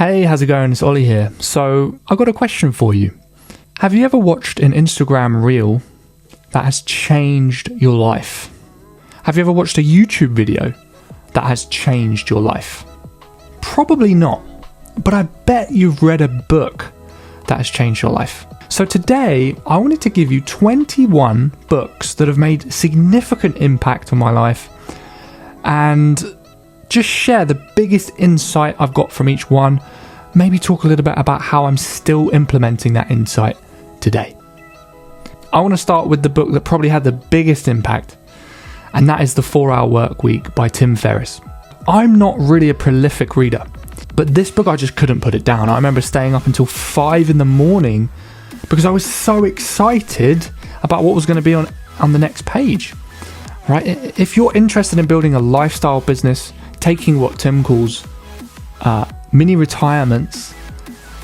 Hey, how's it going? It's Ollie here. So, I've got a question for you. Have you ever watched an Instagram reel that has changed your life? Have you ever watched a YouTube video that has changed your life? Probably not, but I bet you've read a book that has changed your life. So today, I wanted to give you 21 books that have made significant impact on my life and just share the biggest insight I've got from each one, maybe talk a little bit about how I'm still implementing that insight today. I want to start with the book that probably had the biggest impact, and that is The 4-Hour Workweek by Tim Ferriss. I'm not really a prolific reader, but this book I just couldn't put it down. I remember staying up until 5 in the morning because I was so excited about what was going to be on the next page. Right? If you're interested in building a lifestyle business, taking what Tim calls mini retirements,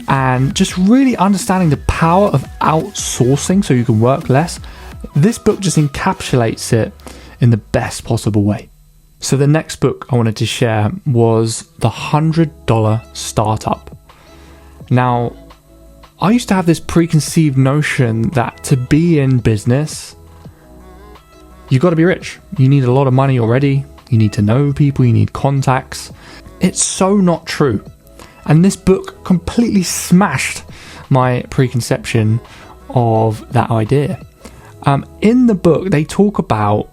and just really understanding the power of outsourcing so you can work less, this book just encapsulates it in the best possible way. So the next book I wanted to share was The $100 Startup. Now, I used to have this preconceived notion that to be in business, you've got to be rich. You need a lot of money already. You need to know people. You need contacts. It's so not true. And this book completely smashed my preconception of that idea. In the book, they talk about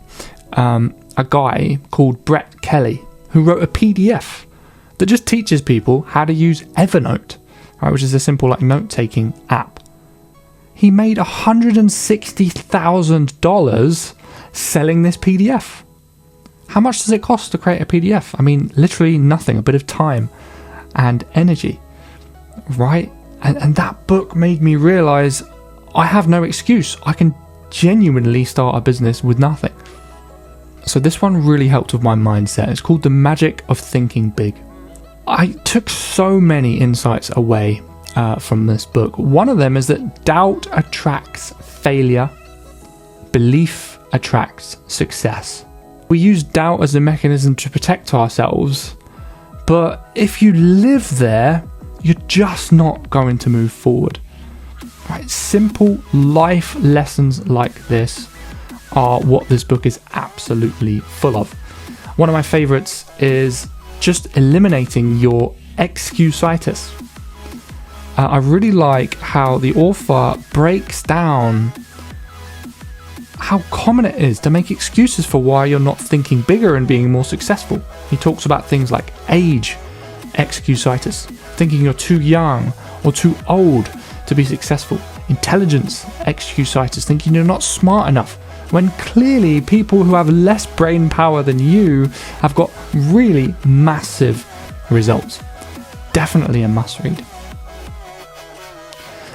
a guy called Brett Kelly who wrote a PDF that just teaches people how to use Evernote, right, which is a simple note-taking app. He made $160,000 selling this PDF. How much does it cost to create a PDF? I mean, literally nothing, a bit of time and energy, right? And that book made me realize I have no excuse. I can genuinely start a business with nothing. So this one really helped with my mindset. It's called The Magic of Thinking Big. I took so many insights away from this book. One of them is that doubt attracts failure, belief attracts success. We use doubt as a mechanism to protect ourselves, but if you live there, you're just not going to move forward. Right? Simple life lessons like this are what this book is absolutely full of. One of my favorites is just eliminating your excusitis. I really like how the author breaks down how common it is to make excuses for why you're not thinking bigger and being more successful. He talks about things like age, excusitis, thinking you're too young or too old to be successful, intelligence, excusitis, thinking you're not smart enough, when clearly people who have less brain power than you have got really massive results. Definitely a must read.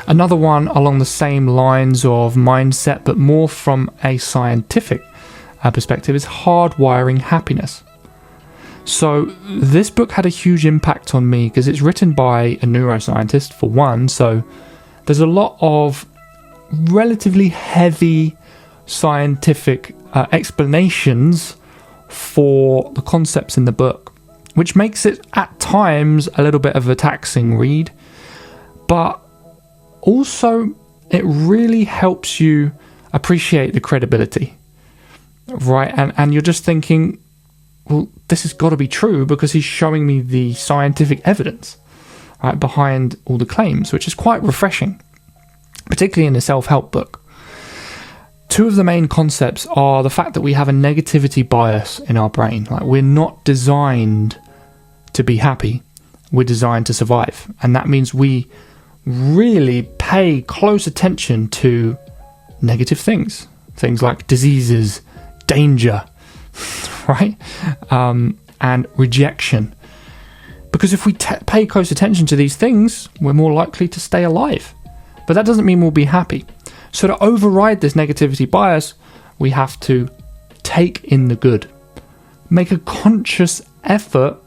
Another one along the same lines of mindset, but more from a scientific perspective, is Hardwiring Happiness. So this book had a huge impact on me because it's written by a neuroscientist, for one, so there's a lot of relatively heavy scientific explanations for the concepts in the book, which makes it at times a little bit of a taxing read, but also it really helps you appreciate the credibility, right? And you're just thinking, well, this has got to be true because he's showing me the scientific evidence, right, behind all the claims, which is quite refreshing, particularly in a self-help book. Two of the main concepts are the fact that we have a negativity bias in our brain. Like, we're not designed to be happy. We're designed to survive. And that means we really pay close attention to negative things. Things like diseases, danger, right? And rejection. Because if we pay close attention to these things, we're more likely to stay alive. But that doesn't mean we'll be happy. So to override this negativity bias, we have to take in the good. Make a conscious effort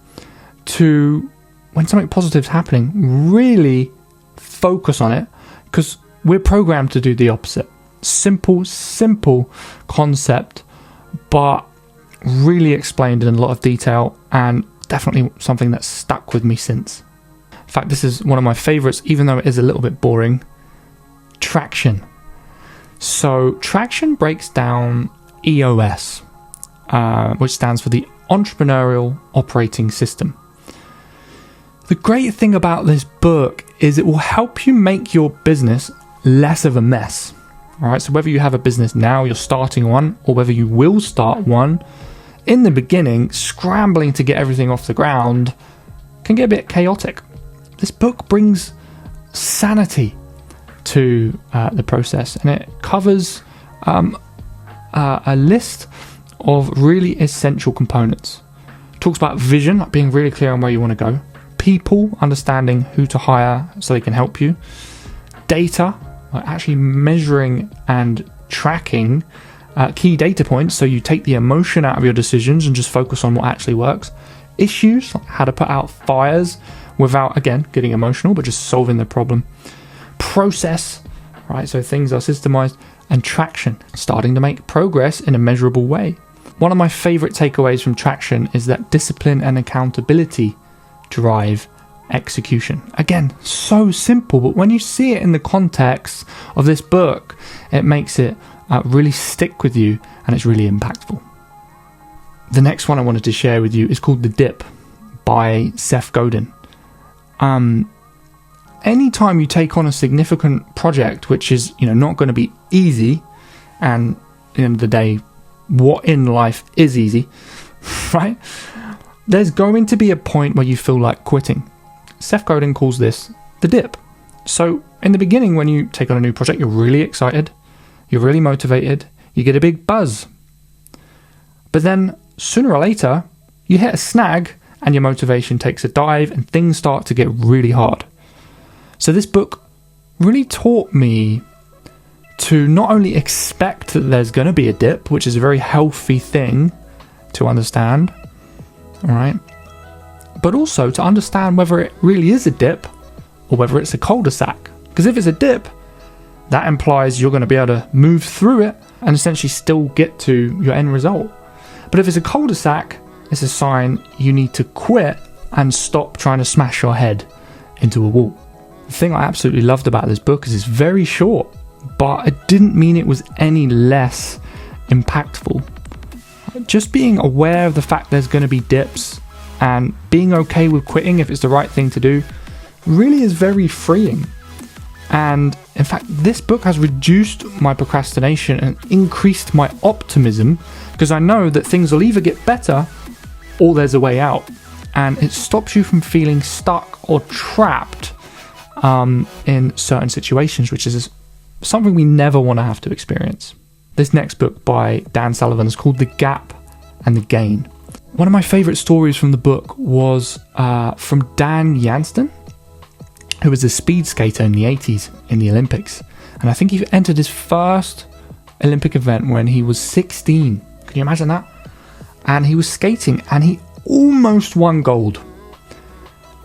to, when something positive is happening, really focus on it, because we're programmed to do the opposite. Simple concept, but really explained in a lot of detail, and definitely something that's stuck with me since. In fact, this is one of my favorites, even though it is a little bit boring. Traction. So Traction breaks down EOS, which stands for the Entrepreneurial Operating System. The great thing about this book is it will help you make your business less of a mess. All right, so whether you have a business now, you're starting one, or whether you will start one, in the beginning, scrambling to get everything off the ground can get a bit chaotic. This book brings sanity to the process, and it covers a list of really essential components. It talks about vision, like being really clear on where you want to go. People, understanding who to hire so they can help you. Data, like actually measuring and tracking key data points so you take the emotion out of your decisions and just focus on what actually works. Issues, like how to put out fires without, again, getting emotional, but just solving the problem. Process, right, so things are systemized. And traction, starting to make progress in a measurable way. One of my favorite takeaways from Traction is that discipline and accountability drive execution. Again, so simple, but when you see it in the context of this book, it makes it really stick with you, and it's really impactful. The next one I wanted to share with you is called The Dip by Seth Godin. Anytime you take on a significant project, which is, not going to be easy, and at the end of the day, what in life is easy, right? There's going to be a point where you feel like quitting. Seth Godin calls this the dip. So in the beginning, when you take on a new project, you're really excited, you're really motivated, you get a big buzz. But then sooner or later, you hit a snag and your motivation takes a dive and things start to get really hard. So this book really taught me to not only expect that there's going to be a dip, which is a very healthy thing to understand, all right, but also to understand whether it really is a dip or whether it's a cul-de-sac. Because if it's a dip, that implies you're going to be able to move through it and essentially still get to your end result. But if it's a cul-de-sac, it's a sign you need to quit and stop trying to smash your head into a wall. The thing I absolutely loved about this book is it's very short, but it didn't mean it was any less impactful. Just being aware of the fact there's going to be dips and being okay with quitting if it's the right thing to do really is very freeing. And in fact, this book has reduced my procrastination and increased my optimism, because I know that things will either get better or there's a way out. And it stops you from feeling stuck or trapped in certain situations, which is something we never want to have to experience. This next book by Dan Sullivan is called The Gap and the Gain. One of my favorite stories from the book was from Dan Yanston, who was a speed skater in the 80s in the Olympics. And I think he entered his first Olympic event when he was 16. Can you imagine that? And he was skating and he almost won gold.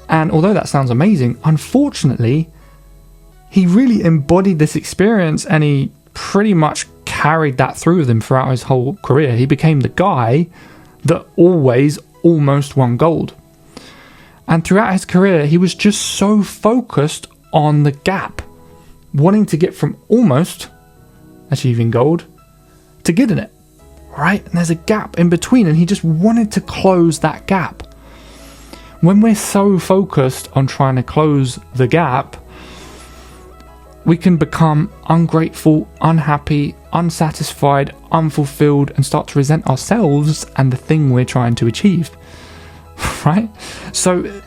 And although that sounds amazing, unfortunately, he really embodied this experience and he pretty much carried that through with him throughout his whole career. He became the guy that always almost won gold. And throughout his career, he was just so focused on the gap, wanting to get from almost achieving gold to getting it, right? And there's a gap in between, and he just wanted to close that gap. When we're so focused on trying to close the gap, we can become ungrateful, unhappy, unsatisfied, unfulfilled, and start to resent ourselves and the thing we're trying to achieve. Right? So,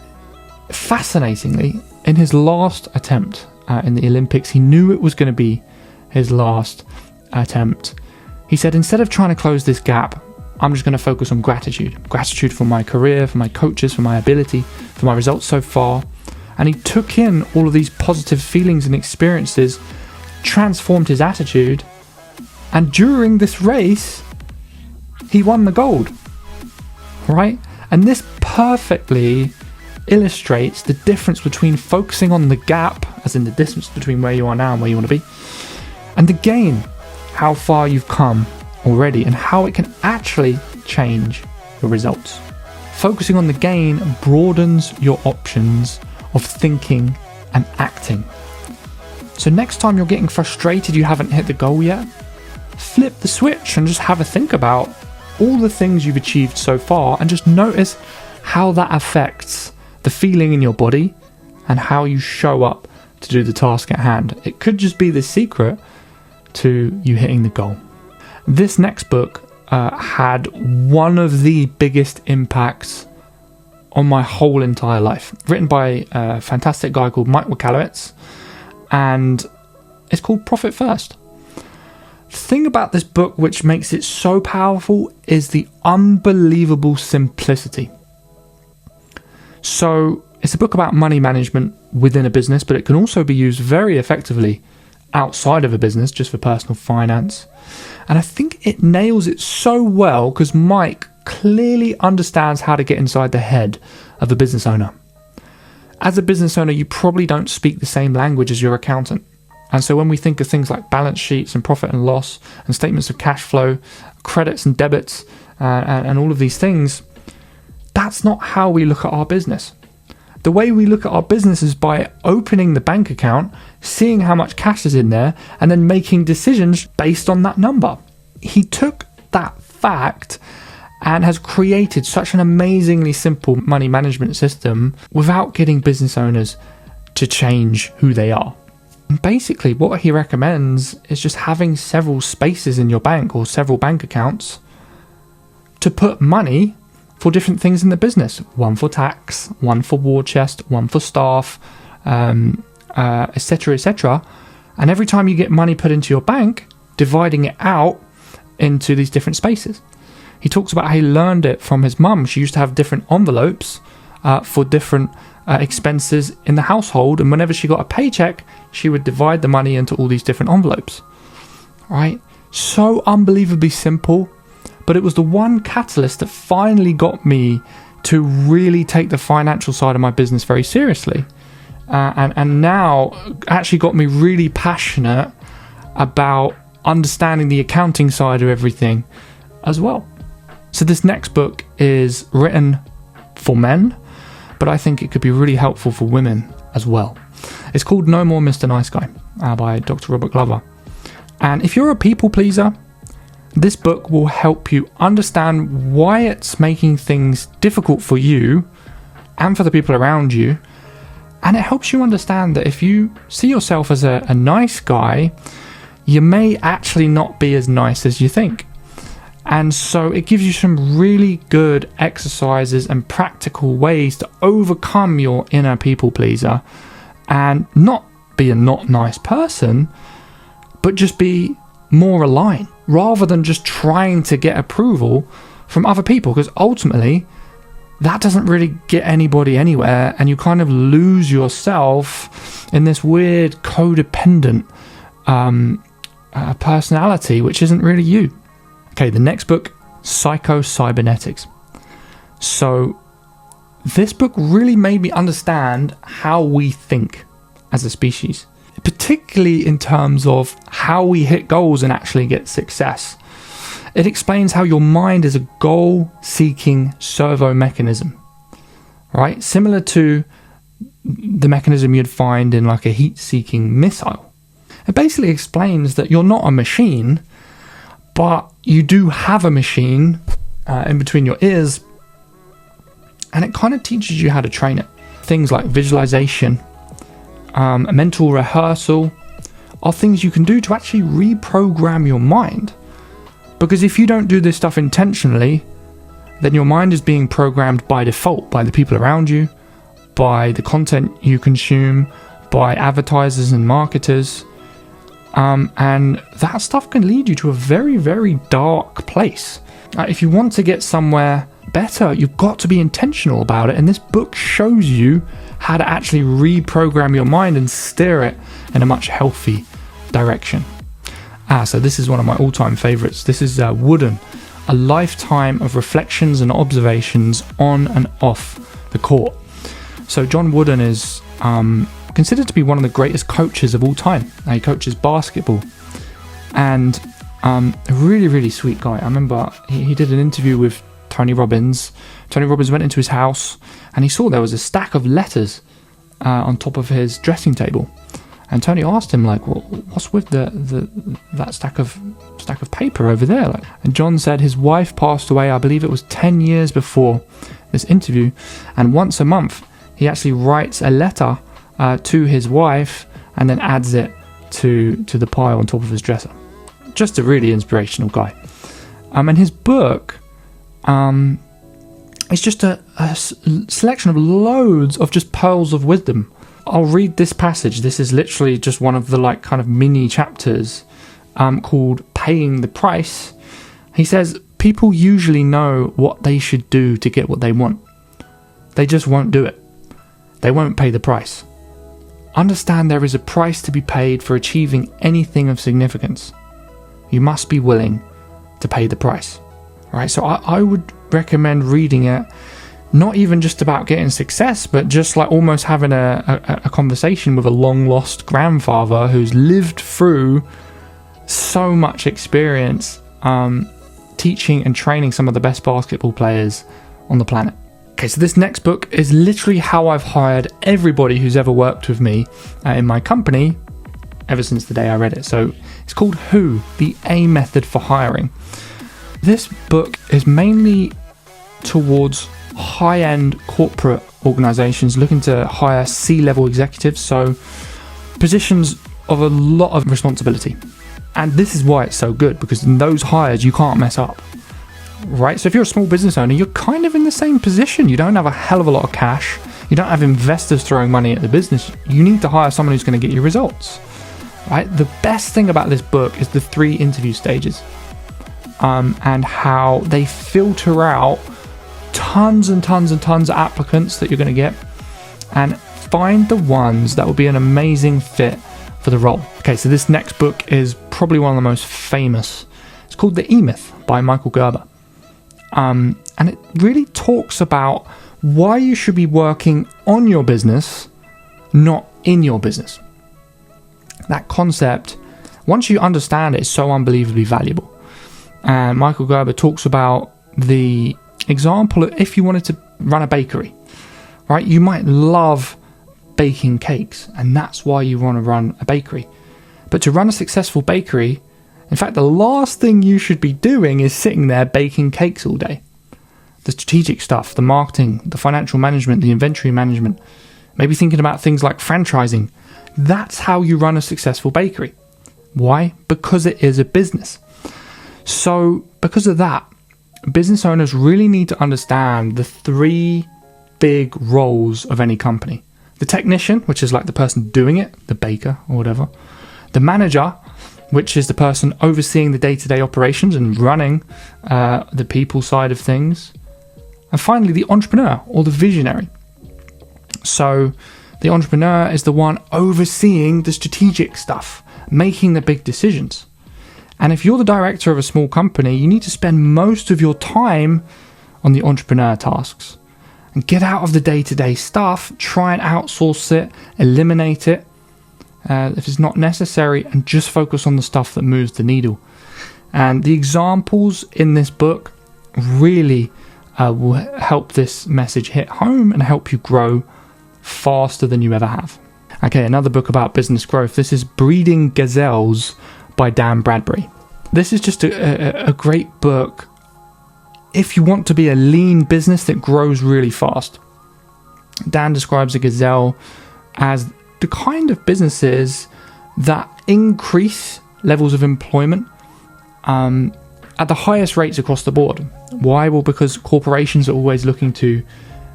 fascinatingly, in his last attempt in the Olympics, he knew it was going to be his last attempt. He said, instead of trying to close this gap, I'm just going to focus on gratitude. Gratitude for my career, for my coaches, for my ability, for my results so far. And he took in all of these positive feelings and experiences, transformed his attitude, and during this race, he won the gold. Right? And this perfectly illustrates the difference between focusing on the gap, as in the distance between where you are now and where you want to be, and the gain, how far you've come already and how it can actually change your results. Focusing on the gain broadens your options of thinking and acting. So next time you're getting frustrated you haven't hit the goal yet, flip the switch and just have a think about all the things you've achieved so far and just notice how that affects the feeling in your body and how you show up to do the task at hand. It could just be the secret to you hitting the goal. This next book had one of the biggest impacts on my whole entire life. Written by a fantastic guy called Mike Wachowicz, and it's called Profit First. The thing about this book which makes it so powerful is the unbelievable simplicity. So it's a book about money management within a business, but it can also be used very effectively outside of a business, just for personal finance. And I think it nails it so well because Mike clearly understands how to get inside the head of a business owner. As a business owner, you probably don't speak the same language as your accountant. And so when we think of things like balance sheets and profit and loss and statements of cash flow, credits and debits, and all of these things, that's not how we look at our business. The way we look at our business is by opening the bank account, seeing how much cash is in there, and then making decisions based on that number. He took that fact and has created such an amazingly simple money management system without getting business owners to change who they are. And basically, what he recommends is just having several spaces in your bank or several bank accounts to put money for different things in the business. One for tax, one for war chest, one for staff, etc., etc. And every time you get money put into your bank, dividing it out into these different spaces. He talks about how he learned it from his mum. She used to have different envelopes for different expenses in the household, and whenever she got a paycheck, she would divide the money into all these different envelopes. Right? So unbelievably simple, but it was the one catalyst that finally got me to really take the financial side of my business very seriously, and now actually got me really passionate about understanding the accounting side of everything as well. So this next book is written for men, but I think it could be really helpful for women as well. It's called No More Mr. Nice Guy by Dr. Robert Glover. And if you're a people pleaser, this book will help you understand why it's making things difficult for you and for the people around you. And it helps you understand that if you see yourself as a nice guy, you may actually not be as nice as you think. And so it gives you some really good exercises and practical ways to overcome your inner people pleaser and not be a not nice person, but just be more aligned rather than just trying to get approval from other people, because ultimately that doesn't really get anybody anywhere, and you kind of lose yourself in this weird codependent personality which isn't really you. Okay, the next book, Psycho-Cybernetics. So this book really made me understand how we think as a species, particularly in terms of how we hit goals and actually get success. It explains how your mind is a goal-seeking servo mechanism, right? Similar to the mechanism you'd find in like a heat-seeking missile. It basically explains that you're not a machine, but you do have a machine in between your ears, and it kind of teaches you how to train it. Things like visualization, mental rehearsal are things you can do to actually reprogram your mind. Because if you don't do this stuff intentionally, then your mind is being programmed by default by the people around you, by the content you consume, by advertisers and marketers. And that stuff can lead you to a very, very dark place. If you want to get somewhere better, you've got to be intentional about it. And this book shows you how to actually reprogram your mind and steer it in a much healthy direction. So this is one of my all-time favorites. This is Wooden, a lifetime of reflections and observations on and off the court. So John Wooden is considered to be one of the greatest coaches of all time. He coaches basketball, and a really, really sweet guy. I remember he did an interview with Tony Robbins. Tony Robbins went into his house and he saw there was a stack of letters on top of his dressing table. And Tony asked him, like, well, what's with that stack of paper over there? Like, and John said his wife passed away, I believe it was 10 years before this interview, and once a month he actually writes a letter to his wife and then adds it to the pile on top of his dresser. Just a really inspirational guy. And his book is just a selection of loads of just pearls of wisdom. I'll read this passage. This is literally just one of the like kind of mini chapters called Paying the Price. He says, people usually know what they should do to get what they want. They just won't do it. They won't pay the price. Understand there is a price to be paid for achieving anything of significance. You must be willing to pay the price. Right? So I would recommend reading it, not even just about getting success, but just like almost having a conversation with a long lost grandfather who's lived through so much experience teaching and training some of the best basketball players on the planet. Okay, so this next book is literally how I've hired everybody who's ever worked with me in my company ever since the day I read it. So it's called Who, the A Method for Hiring. This book is mainly towards high-end corporate organizations looking to hire C-level executives, so positions of a lot of responsibility. And this is why it's so good, because in those hires you can't mess up, right? So if you're a small business owner, you're kind of in the same position. You don't have a hell of a lot of cash. You don't have investors throwing money at the business. You need to hire someone who's going to get you results, right? The best thing about this book is the 3 interview stages and how they filter out tons and tons and tons of applicants that you're going to get and find the ones that will be an amazing fit for the role. Okay, so this next book is probably one of the most famous. It's called The E-Myth by Michael Gerber. And it really talks about why you should be working on your business, not in your business. That concept, once you understand it, is so unbelievably valuable. And Michael Gerber talks about the example of if you wanted to run a bakery, right? You might love baking cakes, and that's why you want to run a bakery. But to run a successful bakery, in fact, the last thing you should be doing is sitting there baking cakes all day. The strategic stuff, the marketing, the financial management, the inventory management, maybe thinking about things like franchising. That's how you run a successful bakery. Why? Because it is a business. So because of that, business owners really need to understand the 3 big roles of any company. The technician, which is like the person doing it, the baker or whatever. The manager, which is the person overseeing the day-to-day operations and running the people side of things. And finally, the entrepreneur or the visionary. So the entrepreneur is the one overseeing the strategic stuff, making the big decisions. And if you're the director of a small company, you need to spend most of your time on the entrepreneur tasks and get out of the day-to-day stuff, try and outsource it, eliminate it if it's not necessary, and just focus on the stuff that moves the needle. And the examples in this book really will help this message hit home and help you grow faster than you ever have. Okay, another book about business growth. This is Breeding Gazelles by Dan Bradbury. This is just a great book if you want to be a lean business that grows really fast. Dan describes a gazelle as the kind of businesses that increase levels of employment at the highest rates across the board. Why? Well, because corporations are always looking to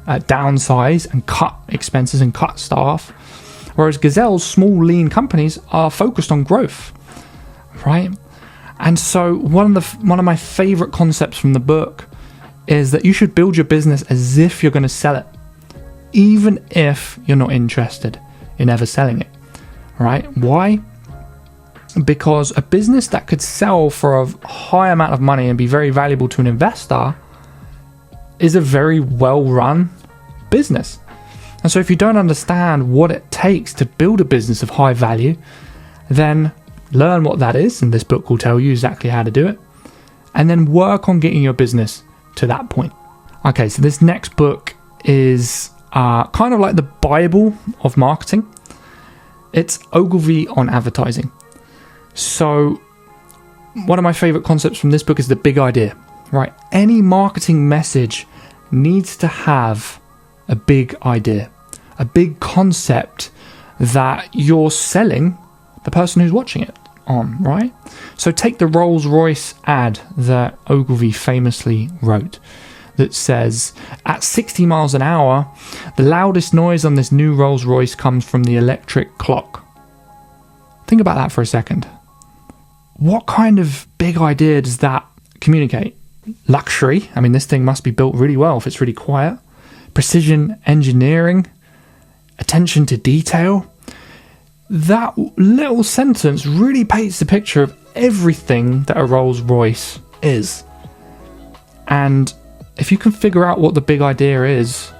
downsize and cut expenses and cut staff, whereas gazelles, small lean companies, are focused on growth, right? And so one of my favorite concepts from the book is that you should build your business as if you're going to sell it, even if you're not interested in ever selling it, right? Why? Because a business that could sell for a high amount of money and be very valuable to an investor is a very well-run business. And so if you don't understand what it takes to build a business of high value, then learn what that is, and this book will tell you exactly how to do it, and then work on getting your business to that point. Okay, so this next book is kind of like the Bible of marketing. It's Ogilvy on advertising. So one of my favorite concepts from this book is the big idea, right? Any marketing message needs to have a big idea, a big concept that you're selling the person who's watching it on, right? So take the Rolls-Royce ad that Ogilvy famously wrote that says, at 60 miles an hour, the loudest noise on this new Rolls-Royce comes from the electric clock. Think about that for a second. What kind of big idea does that communicate? Luxury. I mean, this thing must be built really well if it's really quiet. Precision engineering. Attention to detail. That little sentence really paints the picture of everything that a Rolls-Royce is. And if you can figure out what the big idea is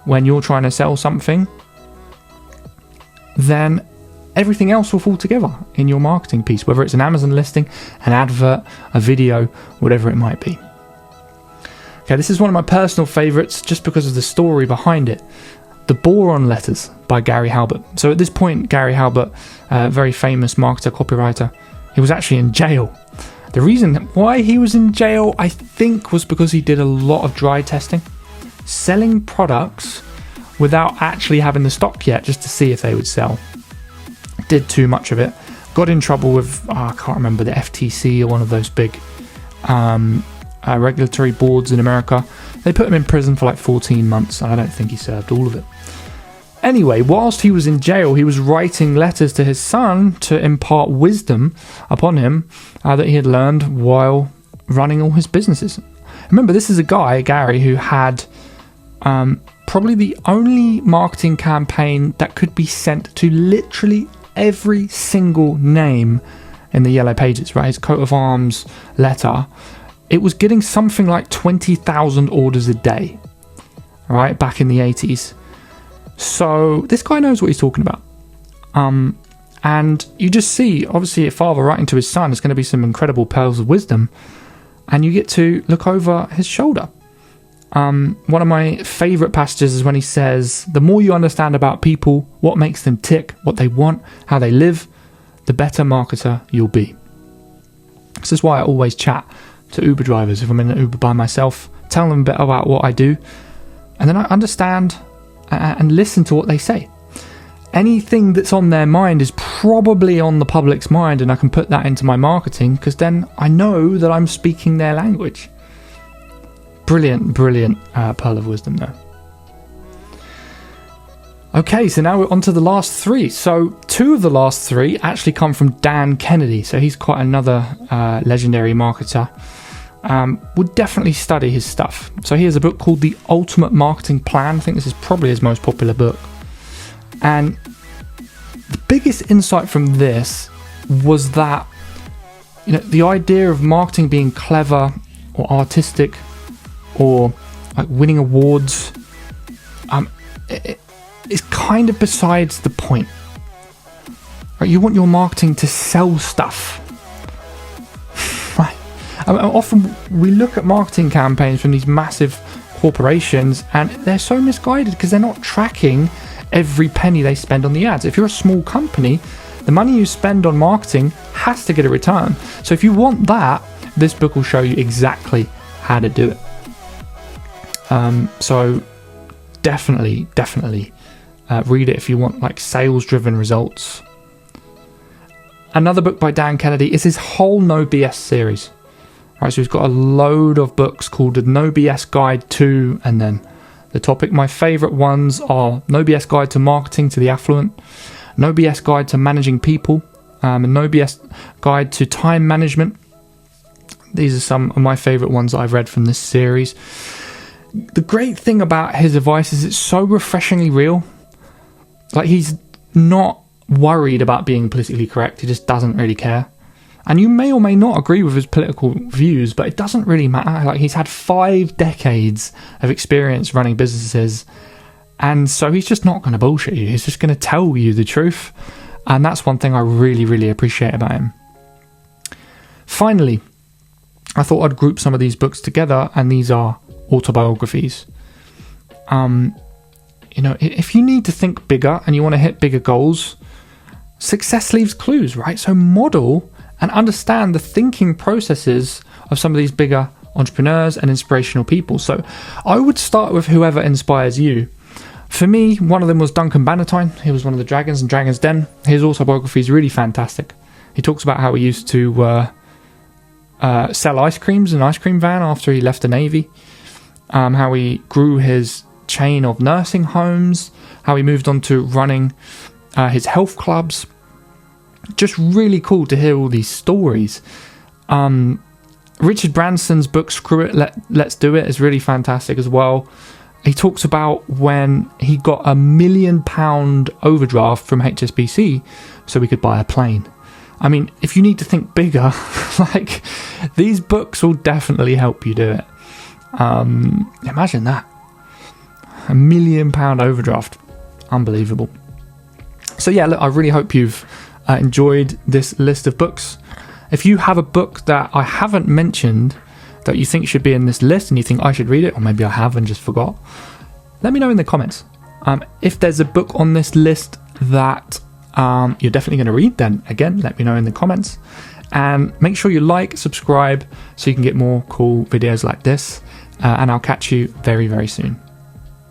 when you're trying to sell something, then everything else will fall together in your marketing piece, whether it's an Amazon listing, an advert, a video, whatever it might be. Okay, this is one of my personal favorites just because of the story behind it. The Boron Letters by Gary Halbert. So at this point, Gary Halbert, a very famous marketer, copywriter, he was actually in jail. The reason why he was in jail, I think, was because he did a lot of dry testing, selling products without actually having the stock yet, just to see if they would sell. Did too much of it. Got in trouble with, I can't remember, the FTC or one of those big regulatory boards in America. They put him in prison for like 14 months, and I don't think he served all of it. Anyway, whilst he was in jail, he was writing letters to his son to impart wisdom upon him that he had learned while running all his businesses. Remember, this is a guy, Gary, who had probably the only marketing campaign that could be sent to literally every single name in the Yellow Pages, right? His coat of arms letter. It was getting something like 20,000 orders a day, right? Back in the 80s. So this guy knows what he's talking about. And you just see, obviously, a father writing to his son, there's going to be some incredible pearls of wisdom. And you get to look over his shoulder. One of my favourite passages is when he says, the more you understand about people, what makes them tick, what they want, how they live, the better marketer you'll be. This is why I always chat to Uber drivers if I'm in an Uber by myself, tell them a bit about what I do, and then I understand and listen to what they say. Anything that's on their mind is probably on the public's mind, and I can put that into my marketing because then I know that I'm speaking their language. Brilliant pearl of wisdom there. Okay, so now we're on to the last three. So two of the last three actually come from Dan Kennedy. So he's quite another legendary marketer. Would definitely study his stuff. So he has a book called The Ultimate Marketing Plan. I think this is probably his most popular book. And the biggest insight from this was that, you know, the idea of marketing being clever or artistic or like winning awards, it's kind of besides the point. Right? You want your marketing to sell stuff. Right? I mean, often we look at marketing campaigns from these massive corporations and they're so misguided because they're not tracking every penny they spend on the ads. If you're a small company, the money you spend on marketing has to get a return. So if you want that, this book will show you exactly how to do it. So definitely read it if you want like sales driven results. Another book by Dan Kennedy is his whole No BS series. Right, so he's got a load of books called the No BS Guide to, and then the topic. My favorite ones are No BS Guide to Marketing to the Affluent, No BS Guide to Managing People, and No BS Guide to Time Management. These are some of my favorite ones that I've read from this series. The great thing about his advice is it's so refreshingly real. Like, he's not worried about being politically correct. He just doesn't really care. And you may or may not agree with his political views, but it doesn't really matter. Like, he's had 5 decades of experience running businesses, and so he's just not going to bullshit you. He's just going to tell you the truth, and that's one thing I really appreciate about him. Finally, I thought I'd group some of these books together, and these are autobiographies. You know, if you need to think bigger and you want to hit bigger goals, success leaves clues, right? So model and understand the thinking processes of some of these bigger entrepreneurs and inspirational people. So I would start with whoever inspires you. For me, one of them was Duncan Bannatyne. He was one of the dragons in Dragon's Den. His autobiography is really fantastic. He talks about how he used to sell ice creams in an ice cream van after he left the Navy, how he grew his chain of nursing homes, how he moved on to running his health clubs. Just really cool to hear all these stories. Richard Branson's book Screw It, Let's Do It is really fantastic as well. He talks about when he got £1 million overdraft from HSBC so he could buy a plane. I mean, if you need to think bigger, like, these books will definitely help you do it. Imagine that. £1 million overdraft. Unbelievable. So yeah, look, I really hope you've enjoyed this list of books. If you have a book that I haven't mentioned that you think should be in this list and you think I should read it, or maybe I have and just forgot, let me know in the comments. If there's a book on this list that you're definitely going to read, then again, let me know in the comments. And make sure you like, subscribe, so you can get more cool videos like this. And I'll catch you very, very soon.